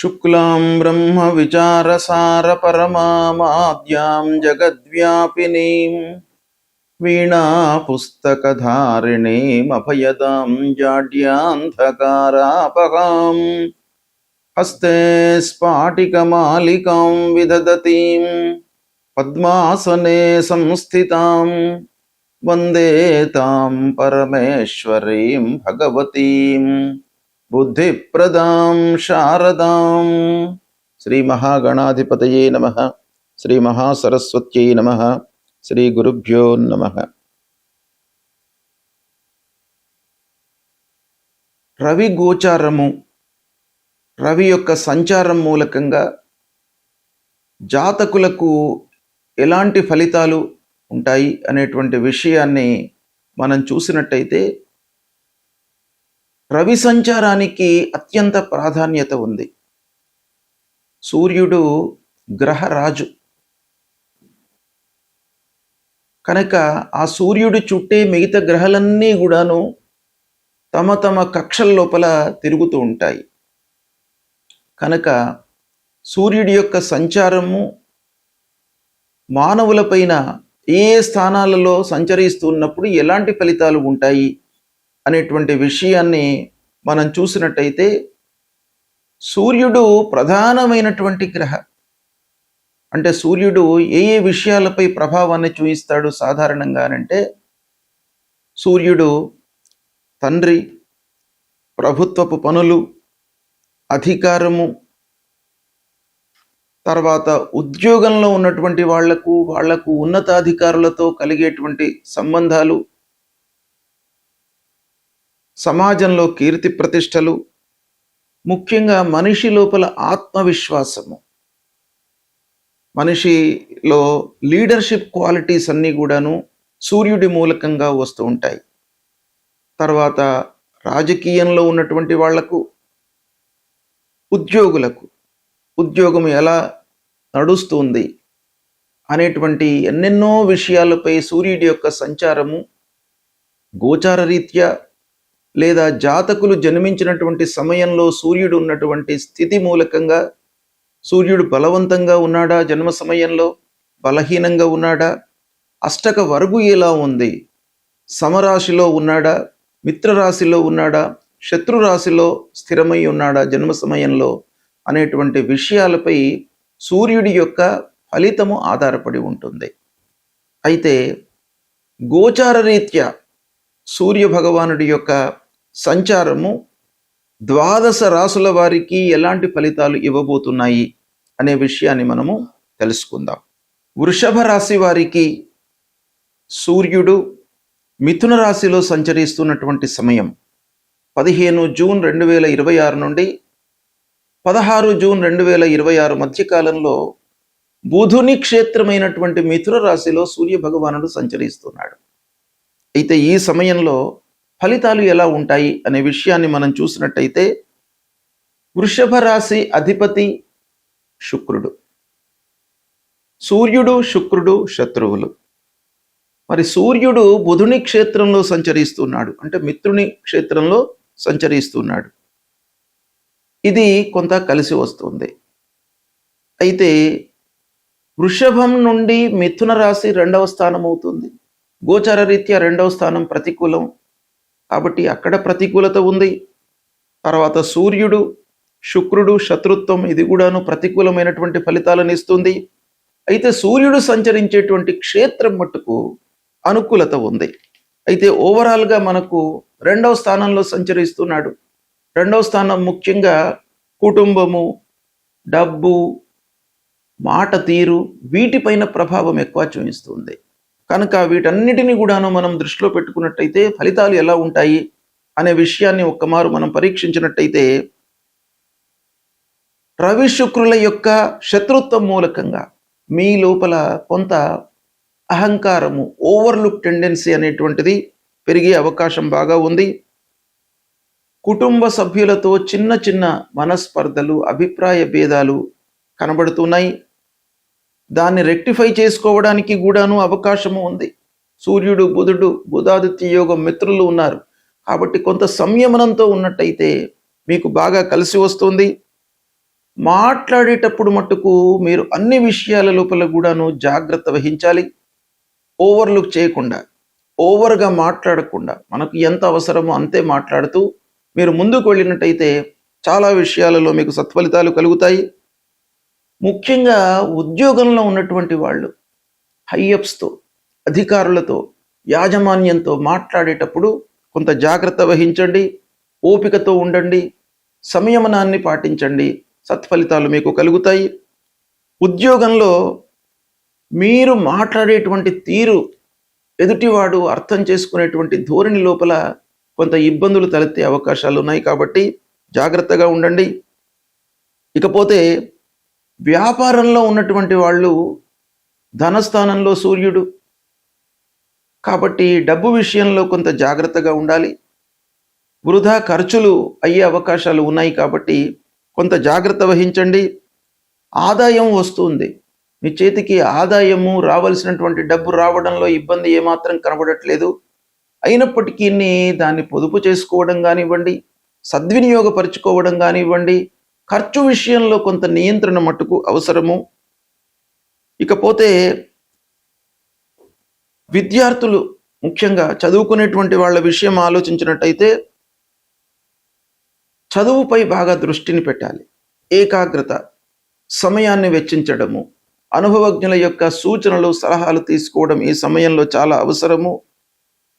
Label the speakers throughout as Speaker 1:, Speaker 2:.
Speaker 1: శుక్లాం బ్రహ్మ విచారసార పరమామాద్యాం జగద్వ్యాపినీం వీణా పుస్తకధారిణీం అభయదాం జాడ్యాంధకారాపహాం హస్తే స్ఫాటికమాలికాం విదదతీం పద్మాసనే సంస్థితాం వందే తాం పరమేశ్వరీం భగవతీం బుద్ధిప్రదాం శారదాం. శ్రీ మహాగణాధిపతయే నమః. శ్రీ మహాసరస్వత్యై నమః. శ్రీ గురుభ్యో నమః. రవి గోచారము, రవి యొక్క సంచారం మూలకంగా జాతకులకు ఎలాంటి ఫలితాలు ఉంటాయి అనేటువంటి విషయాన్ని మనం చూసినట్టయితే, రవి సంచారానికి అత్యంత ప్రాధాన్యత ఉంది. సూర్యుడు గ్రహరాజు కనుక ఆ సూర్యుడు చుట్టే మిగతా గ్రహాలన్నీ కూడాను తమ తమ కక్షల లోపల తిరుగుతూ ఉంటాయి. కనుక సూర్యుడి యొక్క సంచారము మానవులపైన ఏ స్థానాలలో సంచరిస్తున్నప్పుడు ఎలాంటి ఫలితాలు ఉంటాయి అనేటువంటి విషయాన్ని మనం చూసినట్టయితే, సూర్యుడు ప్రధానమైనటువంటి గ్రహ. అంటే సూర్యుడు ఏ ఏ విషయాలపై ప్రభావాన్ని చూపిస్తాడు సాధారణంగానంటే, సూర్యుడు తండ్రి, ప్రభుత్వపు పనులు, అధికారము, తర్వాత ఉద్యోగంలో ఉన్నటువంటి వాళ్లకు ఉన్నతాధికారులతో కలిగేటువంటి సంబంధాలు, సమాజంలో కీర్తి ప్రతిష్టలు, ముఖ్యంగా మనిషి లోపల ఆత్మవిశ్వాసము, మనిషిలో లీడర్షిప్ క్వాలిటీస్ అన్నీ కూడాను సూర్యుడి మూలకంగా వస్తూ ఉంటాయి. తర్వాత రాజకీయంలో ఉన్నటువంటి వాళ్లకు, ఉద్యోగులకు ఉద్యోగం ఎలా నడుస్తుంది అనేటువంటి ఎన్నెన్నో విషయాలపై సూర్యుడి యొక్క సంచారము గోచార రీత్యా లేదా జాతకులు జన్మించినటువంటి సమయంలో సూర్యుడు ఉన్నటువంటి స్థితి మూలకంగా, సూర్యుడు బలవంతంగా ఉన్నాడా, జన్మ సమయంలో బలహీనంగా ఉన్నాడా, అష్టక వర్గు ఎలా ఉంది, సమరాశిలో ఉన్నాడా, మిత్రరాశిలో ఉన్నాడా, శత్రురాశిలో స్థిరమై ఉన్నాడా జన్మ సమయంలో అనేటువంటి విషయాలపై సూర్యుడి యొక్క ఫలితము ఆధారపడి ఉంటుంది. అయితే గోచార రీత్యా సూర్య భగవానుడి యొక్క సంచారము 12 రాసుల వారికి ఎలాంటి ఫలితాలు ఇవ్వబోతున్నాయి అనే విషయాన్ని మనము తెలుసుకుందాం. వృషభ రాశి వారికి సూర్యుడు మిథున రాశిలో సంచరిస్తున్నటువంటి సమయం 15 జూన్ 2026 నుండి 16 జూన్ 2026 మధ్యకాలంలో బుధుని క్షేత్రమైనటువంటి మిథున రాశిలో సూర్య భగవానుడు సంచరిస్తున్నాడు. అయితే ఈ సమయంలో ఫలితాలు ఎలా ఉంటాయి అనే విషయాన్ని మనం చూసినట్టయితే, వృషభ రాశి అధిపతి శుక్రుడు. సూర్యుడు శుక్రుడు శత్రువులు. మరి సూర్యుడు బుధుని క్షేత్రంలో సంచరిస్తున్నాడు, అంటే మిత్రుని క్షేత్రంలో సంచరిస్తున్నాడు. ఇది కొంత కలిసి వస్తుంది. అయితే వృషభం నుండి మిథున రాశి 2వ స్థానం అవుతుంది. గోచార రీత్యా 2వ స్థానం ప్రతికూలం కాబట్టి అక్కడ ప్రతికూలత ఉంది. తర్వాత సూర్యుడు శుక్రుడు శత్రుత్వం, ఇది కూడాను ప్రతికూలమైనటువంటి ఫలితాలను ఇస్తుంది. అయితే సూర్యుడు సంచరించేటువంటి క్షేత్రం మట్టుకు అనుకూలత ఉంది. అయితే ఓవరాల్గా మనకు 2వ స్థానంలో సంచరిస్తున్నాడు. 2వ స్థానం ముఖ్యంగా కుటుంబము, డబ్బు, మాట తీరు, వీటిపైన ప్రభావం ఎక్కువ చూపిస్తుంది. కనుక వీటన్నిటిని కూడాను మనం దృష్టిలో పెట్టుకున్నట్టయితే ఫలితాలు ఎలా ఉంటాయి అనే విషయాన్ని ఒక్కమారు మనం పరీక్షించినట్టయితే, రవి శుక్రుల యొక్క శత్రుత్వం మూలకంగా మీ లోపల కొంత అహంకారము, ఓవర్లుక్ టెండెన్సీ అనేటువంటిది పెరిగే అవకాశం బాగా ఉంది. కుటుంబ సభ్యులతో చిన్న చిన్న మనస్పర్ధలు, అభిప్రాయ భేదాలు కనబడుతున్నాయి. దాన్ని రెక్టిఫై చేసుకోవడానికి కూడాను అవకాశము ఉంది. సూర్యుడు బుధుడు బుధాదిత్య యోగం మిత్రులు ఉన్నారు కాబట్టి కొంత సంయమనంతో ఉన్నట్టయితే మీకు బాగా కలిసి వస్తుంది. మాట్లాడేటప్పుడు మట్టుకు మీరు అన్ని విషయాల లోపల కూడాను జాగ్రత్త వహించాలి. ఓవర్లుక్ చేయకుండా, ఓవర్గా మాట్లాడకుండా, మనకు ఎంత అవసరమో అంతే మాట్లాడుతూ మీరు ముందుకు వెళ్ళినట్టయితే చాలా విషయాలలో మీకు సత్ఫలితాలు కలుగుతాయి. ముఖ్యంగా ఉద్యోగంలో ఉన్నటువంటి వాళ్ళు హైయప్స్తో, అధికారులతో, యాజమాన్యంతో మాట్లాడేటప్పుడు కొంత జాగ్రత్త వహించండి, ఓపికతో ఉండండి, సంయమనాన్ని పాటించండి. సత్ఫలితాలు మీకు కలుగుతాయి. ఉద్యోగంలో మీరు మాట్లాడేటువంటి తీరు ఎదుటివాడు అర్థం చేసుకునేటువంటి ధోరణి లోపల కొంత ఇబ్బందులు తలెత్తే అవకాశాలు ఉన్నాయి కాబట్టి జాగ్రత్తగా ఉండండి. ఇకపోతే వ్యాపారంలో ఉన్నటువంటి వాళ్ళు ధనస్థానంలో సూర్యుడు కాబట్టి డబ్బు విషయంలో కొంత జాగ్రత్తగా ఉండాలి. వృధా ఖర్చులు అయ్యే అవకాశాలు ఉన్నాయి కాబట్టి కొంత జాగ్రత్త వహించండి. ఆదాయం వస్తుంది, మీ చేతికి ఆదాయము రావాల్సినటువంటి డబ్బు రావడంలో ఇబ్బంది ఏమాత్రం కనబడట్లేదు. అయినప్పటికీ దాన్ని పొదుపు చేసుకోవడం కానివ్వండి, సద్వినియోగపరుచుకోవడం కానివ్వండి, ఖర్చు విషయంలో కొంత నియంత్రణ మట్టుకు అవసరము. ఇకపోతే విద్యార్థులు ముఖ్యంగా చదువుకునేటువంటి వాళ్ళ విషయం ఆలోచించినట్టయితే చదువుపై బాగా దృష్టిని పెట్టాలి. ఏకాగ్రత, సమయాన్ని వెచ్చించడము, అనుభవజ్ఞుల యొక్క సూచనలు సలహాలు తీసుకోవడం ఈ సమయంలో చాలా అవసరము.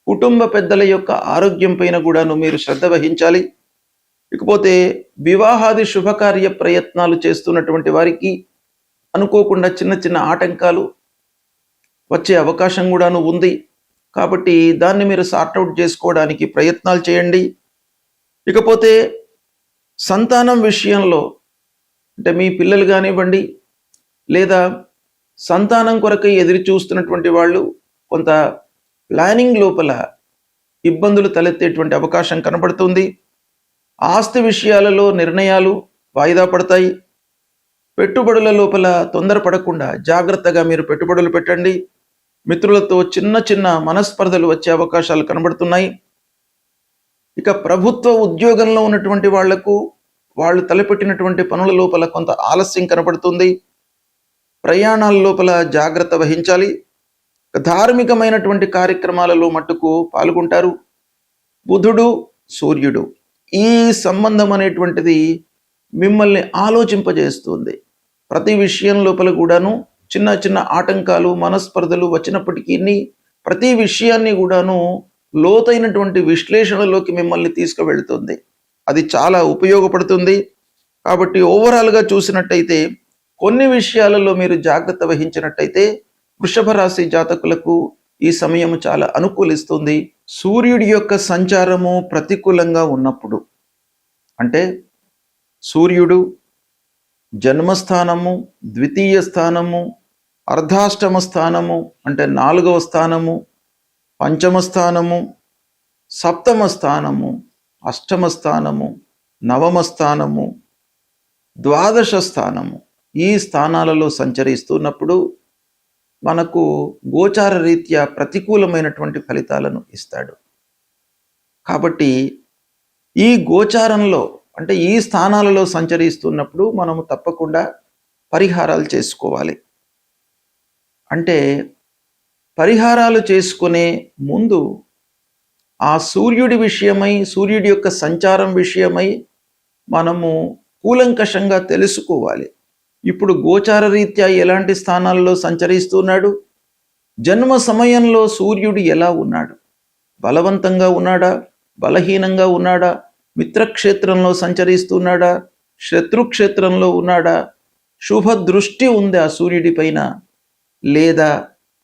Speaker 1: కుటుంబ పెద్దల యొక్క ఆరోగ్యం పైన కూడాను మీరు శ్రద్ధ వహించాలి. ఇకపోతే వివాహాది శుభకార్య ప్రయత్నాలు చేస్తున్నటువంటి వారికి అనుకోకుండా చిన్న చిన్న ఆటంకాలు వచ్చే అవకాశం కూడాను ఉంది కాబట్టి దాన్ని మీరు సార్ట్అవుట్ చేసుకోవడానికి ప్రయత్నాలు చేయండి. ఇకపోతే సంతానం విషయంలో అంటే మీ పిల్లలు కానివ్వండి లేదా సంతానం కొరకై ఎదురు చూస్తున్నటువంటి వాళ్ళు కొంత ప్లానింగ్ లోపల ఇబ్బందులు తలెత్తేటువంటి అవకాశం కనబడుతుంది. ఆస్తి విషయాలలో నిర్ణయాలు వాయిదా పడతాయి. పెట్టుబడుల లోపల తొందరపడకుండా జాగ్రత్తగా మీరు పెట్టుబడులు పెట్టండి. మిత్రులతో చిన్న చిన్న మనస్పర్ధలు వచ్చే అవకాశాలు కనబడుతున్నాయి. ఇక ప్రభుత్వ ఉద్యోగంలో ఉన్నటువంటి వాళ్లకు వాళ్ళు తలపెట్టినటువంటి పనుల లోపల కొంత ఆలస్యం కనబడుతుంది. ప్రయాణాల లోపల జాగ్రత్త వహించాలి. ధార్మికమైనటువంటి కార్యక్రమాలలో మట్టుకు పాల్గొంటారు. బుధుడు సూర్యుడు ఈ సంబంధం అనేటువంటిది మిమ్మల్ని ఆలోచింపజేస్తుంది. ప్రతి విషయం లోపల కూడాను చిన్న చిన్న ఆటంకాలు మనస్పర్ధలు వచ్చినప్పటికీ ప్రతి విషయాన్ని కూడాను లోతైనటువంటి విశ్లేషణలోకి మిమ్మల్ని తీసుకువెళ్తుంది. అది చాలా ఉపయోగపడుతుంది. కాబట్టి ఓవరాల్గా చూసినట్టయితే కొన్ని విషయాలలో మీరు జాగ్రత్త వహించినట్టయితే వృషభ రాశి జాతకులకు ఈ సమయం చాలా అనుకూలిస్తుంది. సూర్యుడి యొక్క సంచారము ప్రతికూలంగా ఉన్నప్పుడు అంటే సూర్యుడు జన్మస్థానము, ద్వితీయ స్థానము, అర్ధాష్టమ స్థానము అంటే 4వ స్థానము, పంచమ స్థానము, సప్తమ స్థానము, అష్టమ స్థానము, నవమ స్థానము, ద్వాదశ స్థానము ఈ స్థానాలలో సంచరిస్తున్నప్పుడు మనకు గోచార రీత్యా ప్రతికూలమైనటువంటి ఫలితాలను ఇస్తాడు. కాబట్టి ఈ గోచారంలో అంటే ఈ స్థానాలలో సంచరిస్తున్నప్పుడు మనము తప్పకుండా పరిహారాలు చేసుకోవాలి. అంటే పరిహారాలు చేసుకునే ముందు ఆ సూర్యుడి విషయమై, సూర్యుడి యొక్క సంచారం విషయమై మనము కూలంకషంగా తెలుసుకోవాలి. ఇప్పుడు గోచార రీత్యా ఎలాంటి స్థానాల్లో సంచరిస్తున్నాడు, జన్మ సమయంలో సూర్యుడు ఎలా ఉన్నాడు, బలవంతంగా ఉన్నాడా, బలహీనంగా ఉన్నాడా, మిత్రక్షేత్రంలో సంచరిస్తున్నాడా, శత్రుక్షేత్రంలో ఉన్నాడా, శుభ దృష్టి ఉంది ఆ సూర్యుడి పైన లేదా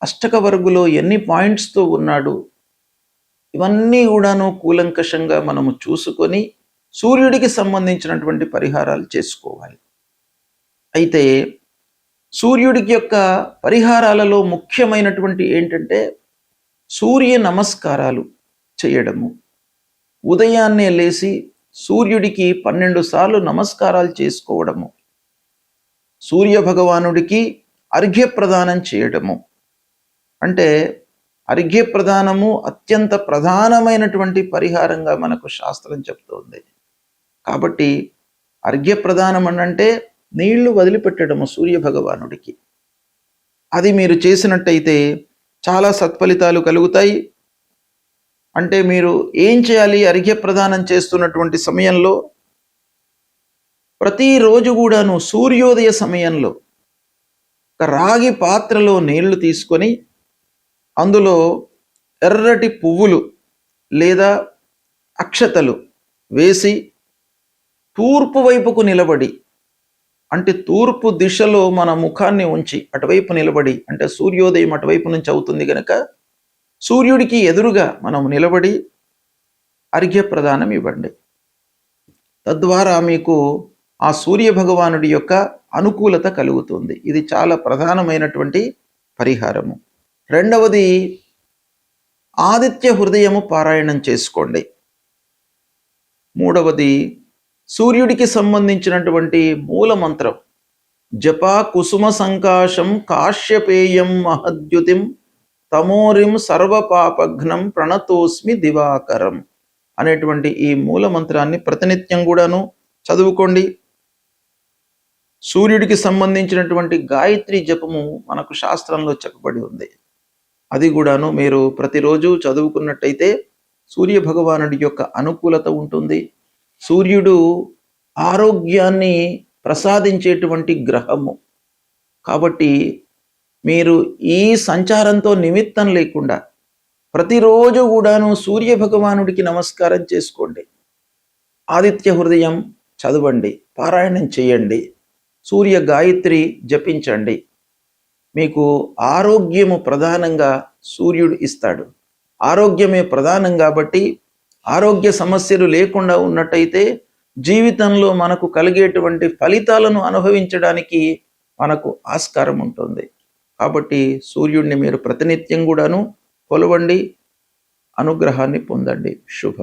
Speaker 1: అష్టక వర్గులో ఎన్ని పాయింట్స్తో ఉన్నాడు, ఇవన్నీ కూడాను కూలంకషంగా మనము చూసుకొని సూర్యుడికి సంబంధించినటువంటి పరిహారాలు చేసుకోవాలి. అయితే సూర్యుడికి యొక్క పరిహారాలలో ముఖ్యమైనటువంటి ఏంటంటే సూర్య నమస్కారాలు చేయడము. ఉదయాన్నే లేచి సూర్యుడికి 12 సార్లు నమస్కారాలు చేసుకోవడము, సూర్య భగవానుడికి అర్ఘ్యప్రదానం చేయడము. అంటే అర్ఘ్యప్రదానము అత్యంత ప్రధానమైనటువంటి పరిహారంగా మనకు శాస్త్రం చెప్తోంది. కాబట్టి అర్ఘ్యప్రదానం అంటే నీళ్లు వదిలిపెట్టడము సూర్య భగవానుడికి. అది మీరు చేసినట్టయితే చాలా సత్ఫలితాలు కలుగుతాయి. అంటే మీరు ఏం చేయాలి? అర్ఘ్య ప్రదానం చేస్తున్నటువంటి సమయంలో ప్రతిరోజు కూడాను సూర్యోదయ సమయంలో ఒక రాగి పాత్రలో నీళ్లు తీసుకొని అందులో ఎర్రటి పువ్వులు లేదా అక్షతలు వేసి తూర్పు వైపుకు నిలబడి, అంటే తూర్పు దిశలో మన ముఖాన్ని ఉంచి అటువైపు నిలబడి, అంటే సూర్యోదయం అటువైపు నుంచి అవుతుంది కనుక సూర్యుడికి ఎదురుగా మనం నిలబడి అర్ఘ్య ప్రదానం ఇవ్వండి. తద్వారా మీకు ఆ సూర్య భగవానుడి యొక్క అనుకూలత కలుగుతుంది. ఇది చాలా ప్రధానమైనటువంటి పరిహారము. రెండవది, ఆదిత్య హృదయము పారాయణం చేసుకోండి. మూడవది, సూర్యుడికి సంబంధించినటువంటి మూల మంత్రం జపా కుసుమ సంకాశం కాశ్యపేయం మహద్యుతిం తమోరిం సర్వపాపఘ్నం ప్రణతోస్మి దివాకరం అనేటువంటి ఈ మూల మంత్రాన్ని ప్రతినిత్యం కూడాను చదువుకోండి. సూర్యుడికి సంబంధించినటువంటి గాయత్రి జపము మనకు శాస్త్రంలో చెప్పబడి ఉంది. అది కూడాను మీరు ప్రతిరోజు చదువుకున్నట్టయితే సూర్య భగవానుడి యొక్క అనుకూలత ఉంటుంది. సూర్యుడు ఆరోగ్యాన్ని ప్రసాదించేటువంటి గ్రహము కాబట్టి మీరు ఈ సంచారంతో నిమిత్తం లేకుండా ప్రతిరోజు కూడాను సూర్య భగవానుడికి నమస్కారం చేసుకోండి. ఆదిత్య హృదయం చదవండి, పారాయణం చేయండి, సూర్య గాయత్రి జపించండి. మీకు ఆరోగ్యము ప్రధానంగా సూర్యుడు ఇస్తాడు. ఆరోగ్యమే ప్రధానం కాబట్టి ఆరోగ్య సమస్యలు లేకుండా ఉన్నట్టయితే జీవితంలో మనకు కలిగేటువంటి ఫలితాలను అనుభవించడానికి మనకు ఆస్కారం ఉంటుంది. కాబట్టి సూర్యుడిని మీరు ప్రతినిత్యం కూడాను కొలవండి, అనుగ్రహాన్ని పొందండి. శుభం.